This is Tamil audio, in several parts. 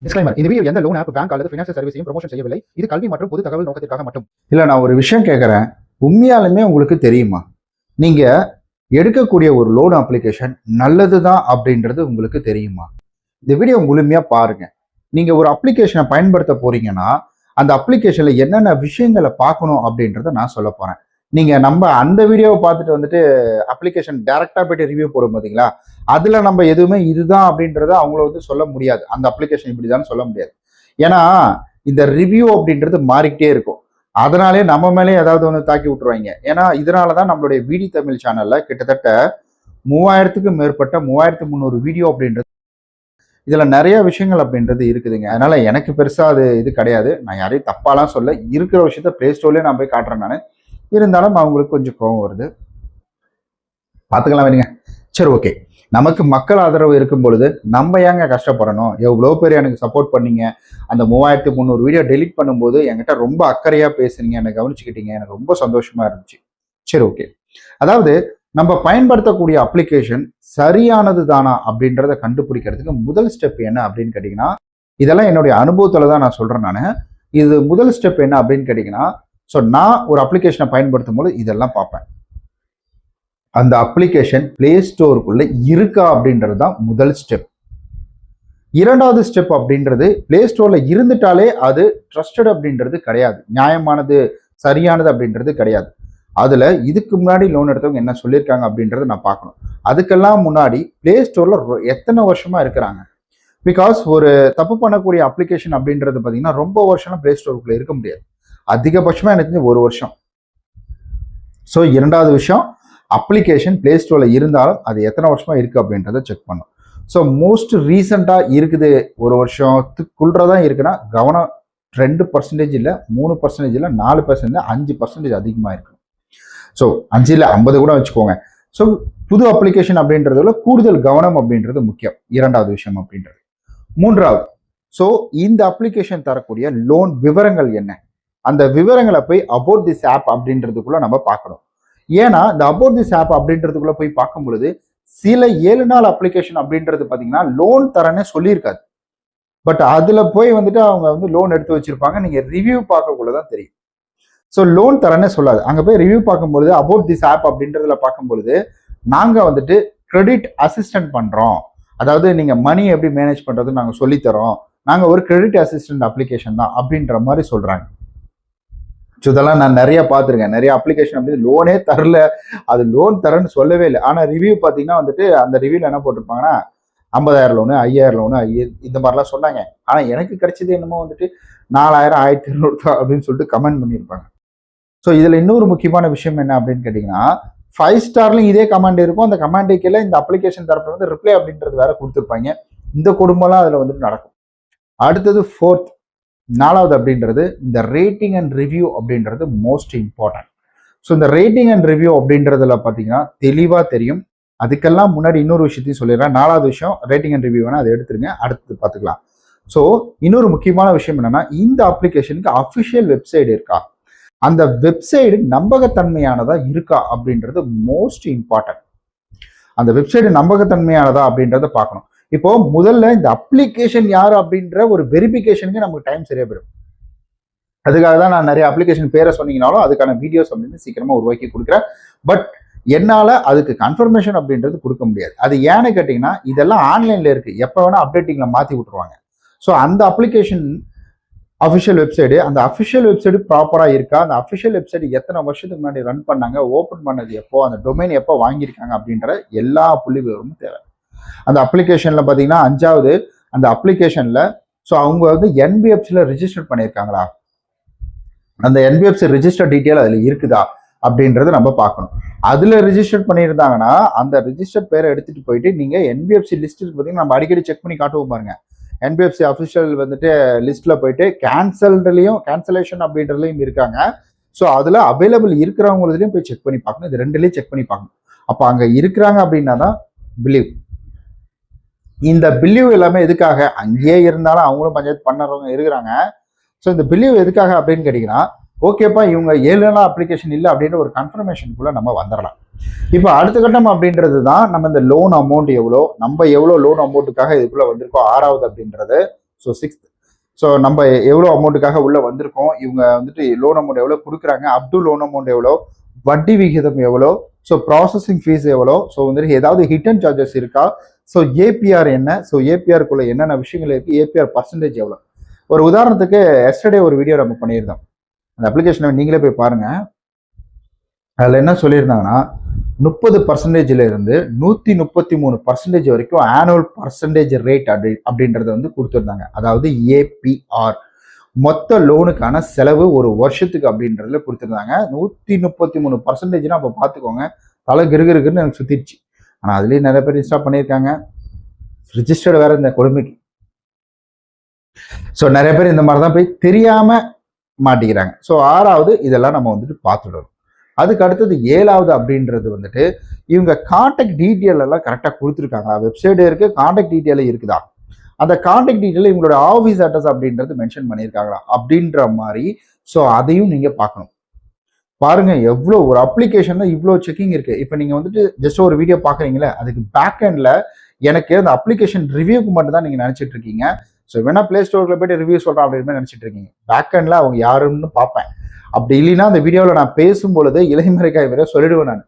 டிஸ்க்ளைமர்: இந்த வீடியோ எந்த லோன் ஆப், பேங்க் அல்லது ஃபைனான்சியல் சர்வீஸையும் ப்ரமோஷன் செய்யவில்லை. இது கல்வி மற்றும் பொது தகவல் நோக்கத்திற்காக மட்டும். இல்லை, நான் ஒரு விஷயம் கேட்குறேன். உண்மையாலுமே உங்களுக்கு தெரியுமா? நீங்கள் எடுக்கக்கூடிய ஒரு லோன் அப்ளிகேஷன் நல்லது தான் அப்படின்றது உங்களுக்கு தெரியுமா? இந்த வீடியோ முழுமையாக பாருங்கள். நீங்கள் ஒரு அப்ளிகேஷனை பயன்படுத்த போறீங்கன்னா அந்த அப்ளிகேஷனில் என்னென்ன விஷயங்களை பார்க்கணும் அப்படின்றத நான் சொல்ல போகிறேன். நீங்கள் நம்ம அந்த வீடியோவை பார்த்துட்டு வந்துட்டு அப்ளிகேஷன் டைரெக்டாக போய்ட்டு ரிவ்யூ போடும் பார்த்தீங்களா, அதில் நம்ம எதுவுமே இதுதான் அப்படின்றத அவங்கள வந்து சொல்ல முடியாது. அந்த அப்ளிகேஷன் இப்படி தான் சொல்ல முடியாது. ஏன்னா இந்த ரிவ்யூ அப்படின்றது மாறிக்கிட்டே இருக்கும். அதனாலே நம்ம மேலே ஏதாவது ஒன்று தாக்கி விட்டுருவாங்க. ஏன்னா இதனால தான் நம்மளுடைய விடி தமிழ் சேனலில் கிட்டத்தட்ட 3000க்கும் மேற்பட்ட 3300 வீடியோ அப்படின்றது, இதில் நிறைய விஷயங்கள் அப்படின்றது இருக்குதுங்க. அதனால எனக்கு பெருசாக அது இது கிடையாது. நான் யாரையும் தப்பாலாம் சொல்ல, இருக்கிற விஷயத்த பிளே ஸ்டோர்லேயே நான் போய் காட்டுறேன். நான் இருந்தாலும் அவங்களுக்கு கொஞ்சம் கோவம் வருது, பார்த்துக்கலாம் வேணுங்க. சரி, ஓகே. நமக்கு மக்கள் ஆதரவு இருக்கும் பொழுது நம்ம ஏங்க கஷ்டப்படணும்? எவ்வளோ பேர் எனக்கு சப்போர்ட் பண்ணீங்க. அந்த 3300 வீடியோ டெலிட் பண்ணும்போது என்கிட்ட ரொம்ப அக்கறையாக பேசுனீங்க, என்னை கவனிச்சுக்கிட்டீங்க. எனக்கு ரொம்ப சந்தோஷமா இருந்துச்சு. சரி, ஓகே. அதாவது நம்ம பயன்படுத்தக்கூடிய அப்ளிகேஷன் சரியானது தானா அப்படின்றத கண்டுபிடிக்கிறதுக்கு முதல் ஸ்டெப் என்ன அப்படின்னு கேட்டிங்கன்னா, இதெல்லாம் என்னுடைய அனுபவத்தில் தான் நான் சொல்கிறேன். நான் இது முதல் ஸ்டெப் என்ன அப்படின்னு கேட்டிங்கன்னா, ஸோ நான் ஒரு அப்ளிகேஷனை பயன்படுத்தும் போது இதெல்லாம் பார்ப்பேன். அந்த அப்ளிகேஷன் பிளே ஸ்டோருக்குள்ள இருக்கா அப்படின்றது தான் முதல் ஸ்டெப். இரண்டாவது ஸ்டெப் அப்படின்றது, பிளே ஸ்டோர்ல இருந்துட்டாலே அது ட்ரஸ்டட் அப்படின்றது கிடையாது, நியாயமானது சரியானது அப்படின்றது கிடையாது. அதுல இதுக்கு முன்னாடி லோன் எடுத்தவங்க என்ன சொல்லியிருக்காங்க அப்படின்றத நான் பார்க்கணும். அதுக்கெல்லாம் முன்னாடி பிளே ஸ்டோர்ல எத்தனை வருஷமா இருக்கிறாங்க. பிகாஸ் ஒரு தப்பு பண்ணக்கூடிய அப்ளிகேஷன் அப்படின்றது பார்த்தீங்கன்னா ரொம்ப வருஷம்லாம் பிளே ஸ்டோருக்குள்ள இருக்க முடியாது. அதிகபட்சமா எனக்கு 1 வருஷம். ஸோ இரண்டாவது விஷயம், அப்ளிகேஷன் பிளே ஸ்டோரில் இருந்தாலும் அது எத்தனை வருஷமா இருக்குது அப்படின்றத செக் பண்ணும். ஸோ மோஸ்ட் ரீசெண்டாக இருக்குது, 1 வருஷத்துக்குள்ளதான் இருக்குன்னா கவனம் 2% இல்லை, 3% இல்லை, 4%, 5% அதிகமாக இருக்கு. ஸோ 5 இல்லை 50 கூட வச்சுக்கோங்க. ஸோ புது அப்ளிகேஷன் அப்படின்றதுல கூடுதல் கவனம் அப்படின்றது முக்கியம். இரண்டாவது விஷயம் அப்படின்றது. மூன்றாவது, ஸோ இந்த அப்ளிகேஷன் தரக்கூடிய லோன் விவரங்கள் என்ன, அந்த விவரங்களை போய் அபவுட் திஸ் ஆப் அப்படின்றதுக்குள்ள நம்ம பார்க்கணும். ஏன்னா இந்த அபவுட் திஸ் ஆப் அப்படின்றதுக்குள்ள போய் பார்க்கும் பொழுது சில 7 நாள் அப்ளிகேஷன் அப்படின்றது பார்த்தீங்கன்னா லோன் தரேன்னு சொல்லியிருக்காது. பட் அதுல போய் வந்துட்டு அவங்க வந்து லோன் எடுத்து வச்சிருப்பாங்க. நீங்க ரிவ்யூ பார்க்கக்குள்ளதான் தெரியும். ஸோ லோன் தரேன்னு சொல்லாது. அங்க போய் ரிவ்யூ பார்க்கும்பொழுது அபவுட் திஸ் ஆப் அப்படின்றதுல பார்க்கும்பொழுது, நாங்க வந்துட்டு கிரெடிட் அசிஸ்டன்ட் பண்றோம், அதாவது நீங்க மணி எப்படி மேனேஜ் பண்றதுன்னு நாங்க சொல்லித்தரோம், நாங்க ஒரு கிரெடிட் அசிஸ்டன்ட் அப்ளிகேஷன் தான் அப்படின்ற மாதிரி சொல்றாங்க. ஸோ இதெல்லாம் நான் நிறைய பார்த்துருக்கேன். நிறைய அப்ளிகேஷன் அப்படி லோனே தரல, அது லோன் தரேன்னு சொல்லவே இல்லை. ஆனால் ரிவ்யூ பார்த்தீங்கன்னா வந்துட்டு அந்த ரிவ்யூவில் என்ன போட்டிருப்பாங்கன்னா 50,000 லோனு, 5,000 லோனு, இந்த மாதிரிலாம் சொன்னாங்க. ஆனால் எனக்கு கிடைச்சது என்னமோ வந்துட்டு 4,000, 1,200 அப்படின்னு சொல்லிட்டு கமெண்ட் பண்ணியிருப்பாங்க. ஸோ இதில் இன்னொரு முக்கியமான விஷயம் என்ன அப்படின்னு கேட்டிங்கன்னா, 5 ஸ்டார்லையும் இதே கமெண்ட் இருக்கும். அந்த கமெண்ட்டுக்கெல்லாம் இந்த அப்ளிகேஷன் தரப்புல வந்து ரிப்ளை அப்படின்றது வேற கொடுத்துருப்பாங்க. இந்த குடும்பம்லாம் அதில் வந்துட்டு நடக்கும். அடுத்தது 4th, 4வது அப்படின்றது இந்த ரேட்டிங் அண்ட் ரிவ்யூ அப்படின்றது மோஸ்ட் இம்பார்ட்டன்ட். ஸோ இந்த ரேட்டிங் அண்ட் ரிவ்யூ அப்படின்றதுல பார்த்தீங்கன்னா தெளிவாக தெரியும். அதுக்கெல்லாம் முன்னாடி இன்னொரு விஷயத்தையும் சொல்லிடுறேன். 4வது விஷயம் ரேட்டிங் அண்ட் ரிவ்யூ வேணா அதை எடுத்துருங்க, அடுத்து பார்த்துக்கலாம். ஸோ இன்னொரு முக்கியமான விஷயம் என்னன்னா, இந்த அப்ளிகேஷனுக்கு அஃபிஷியல் வெப்சைட் இருக்கா, அந்த வெப்சைடு நம்பகத்தன்மையானதா இருக்கா அப்படின்றது மோஸ்ட் இம்பார்ட்டன்ட். அந்த வெப்சைடு நம்பகத்தன்மையானதா அப்படின்றத பார்க்கணும். இப்போ முதல்ல இந்த அப்ளிகேஷன் யார் அப்படின்ற ஒரு வெரிஃபிகேஷனுக்கு நமக்கு டைம் சரியா போயிடும். அதுக்காக தான் நான் நிறைய அப்ளிகேஷன் பேரை சொன்னீங்கனாலும் அதுக்கான வீடியோஸ் அப்படின்னு சீக்கிரமா உருவாக்கி கொடுக்குறேன். பட் என்னால அதுக்கு கன்ஃபர்மேஷன் அப்படின்றது கொடுக்க முடியாது. அது ஏன்னு கேட்டீங்கன்னா, இதெல்லாம் ஆன்லைன்ல இருக்கு, எப்போ வேணா அப்டேட்டிங்ல மாத்தி விட்டுருவாங்க. ஸோ அந்த அப்ளிகேஷன் அஃபிஷியல் வெப்சைடு, அந்த அஃபிஷியல் வெப்சைடு ப்ராப்பரா இருக்கா, அந்த அஃபிஷியல் வெப்சைட் எத்தனை வருஷத்துக்கு முன்னாடி ரன் பண்ணாங்க, ஓப்பன் பண்ணது எப்போ, அந்த டொமைன் எப்போ வாங்கியிருக்காங்க அப்படின்ற எல்லா புள்ளி விவரமும் தேவை. அந்த அப்ளிகேஷன்ல பார்த்தீங்கன்னா 5வது, அந்த அப்ளிகேஷன்ல ஸோ அவங்க வந்து என்பிஎஃப்சியில் ரிஜிஸ்டர் பண்ணியிருக்காங்களா, அந்த என்பிஎஃப்சி ரிஜிஸ்டர் டீட்டெயில் அதில் இருக்குதா அப்படின்றத நம்ம பார்க்கணும். அதில் ரிஜிஸ்டர் பண்ணியிருந்தாங்கன்னா அந்த ரிஜிஸ்டர் பேரை எடுத்துட்டு போயிட்டு நீங்கள் என்பிஎஃப்சி லிஸ்ட் பார்த்தீங்கன்னா நம்ம அடிக்கடி செக் பண்ணி காட்டுவோம் பாருங்க. என்பிஎஃப்சி அஃபிஷியல் வந்துட்டு லிஸ்ட்ல போயிட்டு கேன்சலேஷன் அப்படின்றதுலையும் இருக்காங்க. ஸோ அதில் அவைலபிள் இருக்கிறவங்களதுலையும் போய் செக் பண்ணி பார்க்கணும். இது ரெண்டுலையும் செக் பண்ணி பார்க்கணும். அப்போ அங்கே இருக்கிறாங்க அப்படின்னா தான் பிலீவ். இந்த பிலீவ் எல்லாமே எதுக்காக, அங்கேயே இருந்தாலும் அவங்களும் பஞ்சாயத்து பண்ணறவங்க இருக்கிறாங்க. ஸோ இந்த பிலீவ் எதுக்காக அப்படின்னு கேட்டிங்கன்னா, ஓகேப்பா இவங்க 7 நாள் அப்ளிகேஷன் இல்லை அப்படின்ற ஒரு கன்ஃபர்மேஷனுக்குள்ள நம்ம வந்துடலாம். இப்போ அடுத்த கட்டம் அப்படின்றது தான் நம்ம இந்த லோன் அமௌண்ட் எவ்வளோ, நம்ம எவ்வளோ லோன் அமௌண்ட்டுக்காக இதுக்குள்ள வந்திருக்கோம் 6வது அப்படின்றது ஸோ 6th. ஸோ நம்ம எவ்வளோ அமௌண்ட்டுக்காக உள்ள வந்திருக்கோம், இவங்க வந்துட்டு லோன் அமௌண்ட் எவ்வளோ கொடுக்குறாங்க, அப் டு லோன் அமௌண்ட் எவ்வளோ, வட்டி விகிதம் எவ்வளோ, ஸோ ப்ராசஸிங் ஃபீஸ் எவ்வளோ, ஸோ வந்துட்டு ஏதாவது ஹிடன் சார்ஜஸ் இருக்கா, ஸோ ஏபிஆர் என்ன, ஸோ ஏபிஆருக்குள்ள என்னென்ன விஷயங்கள் இருக்குது, ஏபிஆர் பர்சன்டேஜ் எவ்வளோ. ஒரு உதாரணத்துக்கு எஸ்டர்டே ஒரு வீடியோ நம்ம பண்ணியிருந்தோம், அந்த அப்ளிகேஷனை நீங்களே போய் பாருங்க. அதில் என்ன சொல்லியிருந்தாங்கன்னா 30% இருந்து 133% வரைக்கும் ஆனுவல் பர்சன்டேஜ் ரேட் அப்படின்றத வந்து கொடுத்துருந்தாங்க. அதாவது ஏபிஆர் மொத்த லோனுக்கான செலவு ஒரு வருஷத்துக்கு அப்படின்றதுல கொடுத்துருந்தாங்க. 133%. அப்போ பார்த்துக்கோங்க, தலை கிருகிருக்குன்னு எனக்கு சுத்திடுச்சு. ஆனால் அதுலேயும் நிறைய பேர் இன்ஸ்டால் பண்ணியிருக்காங்க, ரிஜிஸ்டர்டு வேற இந்த கொடுமைக்கு. ஸோ நிறைய பேர் இந்த மாதிரி தான் போய் தெரியாம மாட்டிக்கிறாங்க. ஸோ 6வது இதெல்லாம் நம்ம வந்துட்டு பார்த்துடணும். அதுக்கு அடுத்தது 7வது அப்படின்றது வந்துட்டு இவங்க கான்டாக்ட் டீட்டெயில் எல்லாம் கரெக்டாக கொடுத்துருக்காங்க. வெப்சைட் இருக்கு, கான்டாக்ட் டீட்டெயில் இருக்குதா, அந்த கான்டாக்ட் டீட்டெயில் இவங்களோட ஆஃபீஸ் அட்ரஸ் அப்படின்றது மென்ஷன் பண்ணியிருக்காங்களா அப்படின்ற மாதிரி. ஸோ அதையும் நீங்க பார்க்கணும். பாருங்க எவ்வளோ ஒரு அப்ளிகேஷன்ல இவ்வளோ செக்கிங் இருக்கு. இப்போ நீங்க வந்துட்டு ஜஸ்ட் ஒரு வீடியோ பார்க்குறீங்களே, அதுக்கு பேக் எண்ட்ல எனக்கு அந்த அப்ளிகேஷன் ரிவ்யூக்கு மட்டும் தான் நீங்க நினைச்சிட்டு இருக்கீங்க. ஸோ வேணா பிளே ஸ்டோர்ல போயிட்டு ரிவ்யூ சொல்றேன் அப்படின்னு நினைச்சிட்டு இருக்கீங்க. பேக் எண்ட்ல அவங்க யாருன்னு பார்ப்பேன். அப்படி இல்லைன்னா அந்த வீடியோவில் நான் பேசும்பொழுது இளைமறைக்காய் வரை சொல்லிடுவேன் நான்.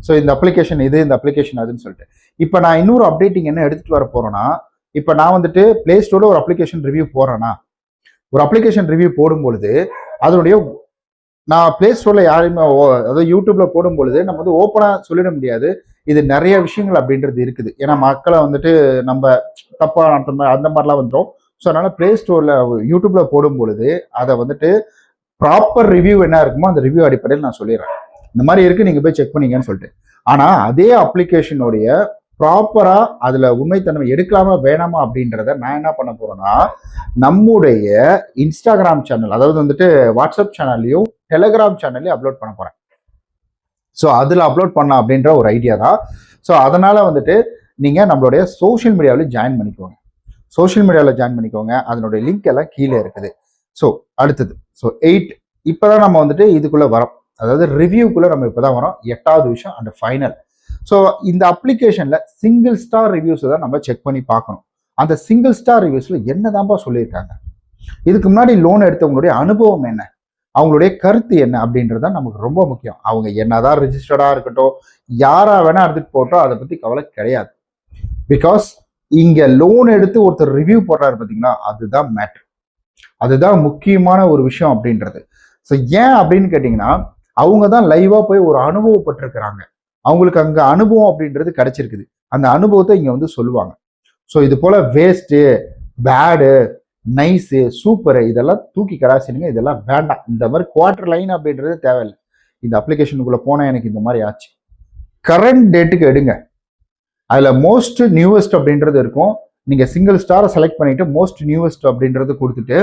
ஸோ இந்த அப்ளிகேஷன் இது, இந்த அப்ளிகேஷன் அதுன்னு சொல்லிட்டு. இப்போ நான் இன்னொரு அப்டேட்டிங் என்ன எடுத்துட்டு வர போறேன்னா, இப்போ நான் வந்துட்டு பிளே ஸ்டோர்ல ஒரு அப்ளிகேஷன் ரிவ்யூ போடுறேன்னா, ஒரு அப்ளிகேஷன் ரிவ்யூ போடும்பொழுது அதனுடைய நான் பிளே ஸ்டோர்ல யாரையுமே அதாவது யூடியூப்ல போடும்பொழுது நம்ம வந்து ஓப்பனா சொல்லிட முடியாது. இது நிறைய விஷயங்கள் அப்படின்றது இருக்குது. ஏன்னா மக்களை வந்துட்டு நம்ம தப்பா அந்த மாதிரிலாம் வந்துடும். ஸோ அதனால பிளே ஸ்டோர்ல யூடியூப்ல போடும் பொழுது அதை வந்துட்டு ப்ராப்பர் ரிவ்யூ என்ன இருக்குமோ அந்த ரிவ்யூ அடிப்படையில் நான் சொல்லிடுறேன், இந்த மாதிரி இருக்கு, நீங்க போய் செக் பண்ணீங்கன்னு சொல்லிட்டு. ஆனா அதே அப்ளிகேஷனுடைய ப்ராப்பரா அதுல உண்மைத்தன்மை எடுக்கலாமா வேணாமா அப்படின்றத நான் என்ன பண்ண போறேன்னா, நம்முடைய இன்ஸ்டாகிராம் சேனல், அதாவது வந்துட்டு வாட்ஸ்அப் சேனல்லையும் டெலிகிராம் சேனல்லையும் அப்லோட் பண்ண போறேன். ஸோ அதில் அப்லோட் பண்ணலாம் அப்படின்ற ஒரு ஐடியா தான். ஸோ அதனால வந்துட்டு நீங்க நம்மளுடைய சோஷியல் மீடியாவில் ஜாயின் பண்ணிக்கோங்க. சோஷியல் மீடியாவில் ஜாயின் பண்ணிக்கோங்க, அதனுடைய லிங்க் எல்லாம் கீழே இருக்குது. ஸோ அடுத்தது 8 இப்போதான் நம்ம வந்துட்டு இதுக்குள்ள வரோம், அதாவது ரிவ்யூக்குள்ள நம்ம இப்போதான் வரோம். 8வது விஷயம் அண்ட் ஃபைனல். ஸோ இந்த அப்ளிகேஷன்ல சிங்கிள் ஸ்டார் ரிவ்யூஸ் தான் நம்ம செக் பண்ணி பார்க்கணும். அந்த சிங்கிள் ஸ்டார் ரிவ்யூஸ்ல என்னதான்ப்பா சொல்லியிருக்காங்க, இதுக்கு முன்னாடி லோன் எடுத்தவங்களுடைய அனுபவம் என்ன, அவங்களுடைய கருத்து என்ன அப்படின்றத நமக்கு ரொம்ப முக்கியம். அவங்க என்னதான் ரிஜிஸ்டர்டா இருக்கட்டும், யாரா வேணா எடுத்துட்டு போட்டோம், அதை பத்தி கவலை கிடையாது. பிகாஸ் இங்க லோன் எடுத்து ஒருத்தர் ரிவ்யூ போடுறாரு பார்த்தீங்களா, அதுதான் மேட்ரு, அதுதான் முக்கியமான ஒரு விஷயம் அப்படின்றது. ஸோ ஏன் அப்படின்னு கேட்டிங்கன்னா, அவங்க தான் லைவா போய் ஒரு அனுபவப்பட்டிருக்கிறாங்க, அவங்களுக்கு அங்க அனுபவம் அப்படின்றது கிடைச்சிருக்குது. அந்த அனுபவத்தை இங்க வந்து சொல்லுவாங்க. ஸோ இது போல வேஸ்ட்டு, பேடு, நைஸு, சூப்பரு இதெல்லாம் தூக்கி கடாசிடுங்க, இதெல்லாம் வேண்டாம். இந்த மாதிரி குவார்டர் லைன் அப்படின்றது தேவையில்லை. இந்த அப்ளிகேஷனுக்குள்ள போனால் எனக்கு இந்த மாதிரி ஆச்சு, கரண்ட் டேட்டுக்கு எடுங்க, அதுல மோஸ்ட் நியூவஸ்ட் அப்படின்றது இருக்கும். நீங்க சிங்கிள் ஸ்டாரை செலக்ட் பண்ணிட்டு மோஸ்ட் நியூவஸ்ட் அப்படின்றது கொடுத்துட்டு,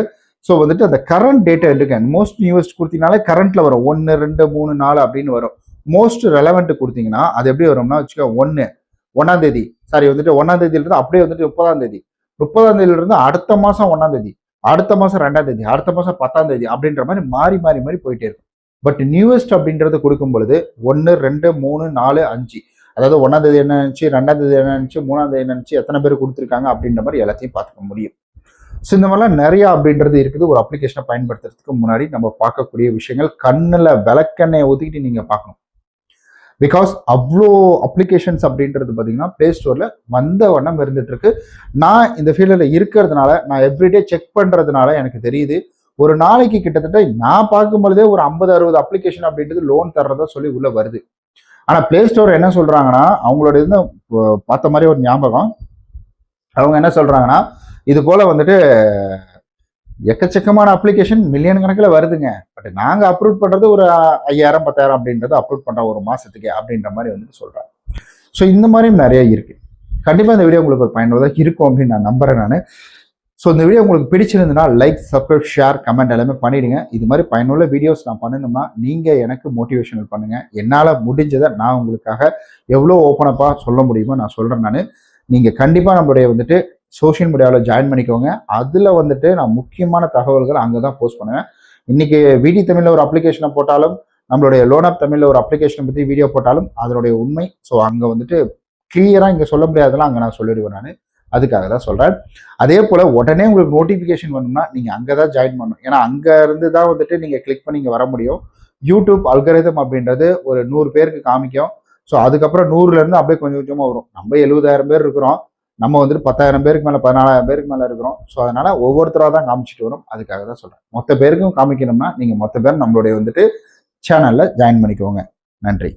ஸோ வந்துட்டு அந்த கரண்ட் டேட்டை எடுங்க. மோஸ்ட் நியூவஸ்ட் கொடுத்தீங்கனாலே கரண்ட்ல வரும், 1, 2, 3, 4 அப்படின்னு வரும். மோஸ்ட் ரெலவெண்ட் கொடுத்தீங்கன்னா அது எப்படி வரும்னா வச்சுக்கோ, 1ஆம் தேதி, சாரி வந்துட்டு 1ஆம் தேதியிலிருந்து அப்படியே வந்துட்டு 30ஆம் தேதி, 30ஆம் தேதியிலிருந்து அடுத்த மாசம் 1ஆம் தேதி, அடுத்த மாசம் 2ஆம் தேதி, அடுத்த மாசம் 10ஆம் தேதி அப்படின்ற மாதிரி மாறி மாறி மாறி போயிட்டே இருக்கும். பட் நியூவஸ்ட் அப்படின்றது கொடுக்கும் பொழுது 1, 2, 3, 4, 5, அதாவது 1ஆம் தேதி என்ன நினைச்சு, 2ஆம் தேதி என்ன நினைச்சு, 3ஆம் தேதி நினைச்சு எத்தனை பேர் கொடுத்துருக்காங்க அப்படின்ற மாதிரி எல்லாத்தையும் பார்த்துக்க முடியும். ஸோ இந்த மாதிரிலாம் நிறைய அப்படின்றது இருக்குது. ஒரு அப்ளிகேஷனை பயன்படுத்துறதுக்கு முன்னாடி நம்ம பார்க்கக்கூடிய விஷயங்கள், கண்ணில் விளக்கெண்ணெயை ஊற்றிக்கிட்டு நீங்க பார்க்கணும். பிகாஸ் அவ்வளோ அப்ளிகேஷன்ஸ் அப்படின்றது பார்த்தீங்கன்னா பிளே ஸ்டோர்ல வந்த வண்ணம் இருந்துட்டு இருக்கு. நான் இந்த ஃபீல்டில் இருக்கிறதுனால, நான் எவ்ரிடே செக் பண்றதுனால எனக்கு தெரியுது, ஒரு நாளைக்கு கிட்டத்தட்ட நான் பார்க்கும்பொழுதே ஒரு 50-60 அப்ளிகேஷன் அப்படின்றது லோன் தர்றதா சொல்லி உள்ள வருது. ஆனா பிளே ஸ்டோர் என்ன சொல்றாங்கன்னா, அவங்களோட இது பார்த்த மாதிரி ஒரு ஞாபகம், அவங்க என்ன சொல்றாங்கன்னா, இது போல வந்துட்டு எக்கச்சக்கமான அப்ளிகேஷன் மில்லியன் கணக்கில் வருதுங்க, பட் நாங்க அப்ரூவ் பண்றது ஒரு 5000 10,000 அப்படின்றது அப்ரூவ் பண்றோம் ஒரு மாசத்துக்கு அப்படின்ற மாதிரி வந்துட்டு சொல்றாங்க. ஸோ இந்த மாதிரியும் நிறைய இருக்கு. கண்டிப்பா இந்த வீடியோ உங்களுக்கு ஒரு பயனுள்ளதாக இருக்கும் அப்படின்னு நான் நம்புறேன் நான். ஸோ இந்த வீடியோ உங்களுக்கு பிடிச்சிருந்ததுன்னா லைக், சப்ஸ்கிரைப், ஷேர், கமெண்ட் எல்லாமே பண்ணிடுங்க. இது மாதிரி பயனுள்ள வீடியோஸ் நான் பண்ணணும்னா நீங்க எனக்கு மோட்டிவேஷனல் பண்ணுங்க. என்னால் முடிஞ்சதை நான் உங்களுக்காக எவ்வளோ ஓப்பனப்பா சொல்ல முடியுமோ நான் சொல்றேன் நான். நீங்க கண்டிப்பா நம்மளுடைய வந்துட்டு சோஷியல் மீடியாவில் ஜாயின் பண்ணிக்கோங்க. அதில் வந்துட்டு நான் முக்கியமான தகவல்கள் அங்கே தான் போஸ்ட் பண்ணுவேன். இன்னைக்கு விடி தமிழில் ஒரு அப்ளிகேஷனை போட்டாலும், நம்மளுடைய லோன் ஆப் தமிழில் ஒரு அப்ளிகேஷனை பற்றி வீடியோ போட்டாலும் அதனுடைய உண்மை ஸோ அங்கே வந்துட்டு கிளியராக இங்கே சொல்ல முடியாதெல்லாம் அங்கே நான் சொல்லிடுவேன் நான். அதுக்காக தான் சொல்கிறேன். அதே போல் உடனே உங்களுக்கு நோட்டிஃபிகேஷன் வேணும்னா நீங்கள் அங்கே தான் ஜாயின் பண்ணணும். ஏன்னா அங்கே இருந்து தான் வந்துட்டு நீங்கள் கிளிக் பண்ணி இங்கே வர முடியும். யூடியூப் அல்காரிதம் அப்படின்றது ஒரு 100 பேருக்கு காமிக்கும். ஸோ அதுக்கப்புறம் 100லேருந்து அப்படியே கொஞ்சம் கொஞ்சமாக வரும். நம்ம 70,000 பேர் இருக்கிறோம், நம்ம வந்துட்டு 10,000 பேருக்கு மேலே 14,000 பேருக்கு மேலே இருக்கிறோம். ஸோ அதனால் ஒவ்வொருத்தராக தான் காமிச்சிட்டு வரும். அதுக்காக தான் சொல்கிறேன். மொத்த பேருக்கும் காமிக்கணும்னா நீங்கள் மொத்த பேர் நம்மளுடைய வந்துட்டு சேனலில் ஜாயின் பண்ணிக்கோங்க. நன்றி.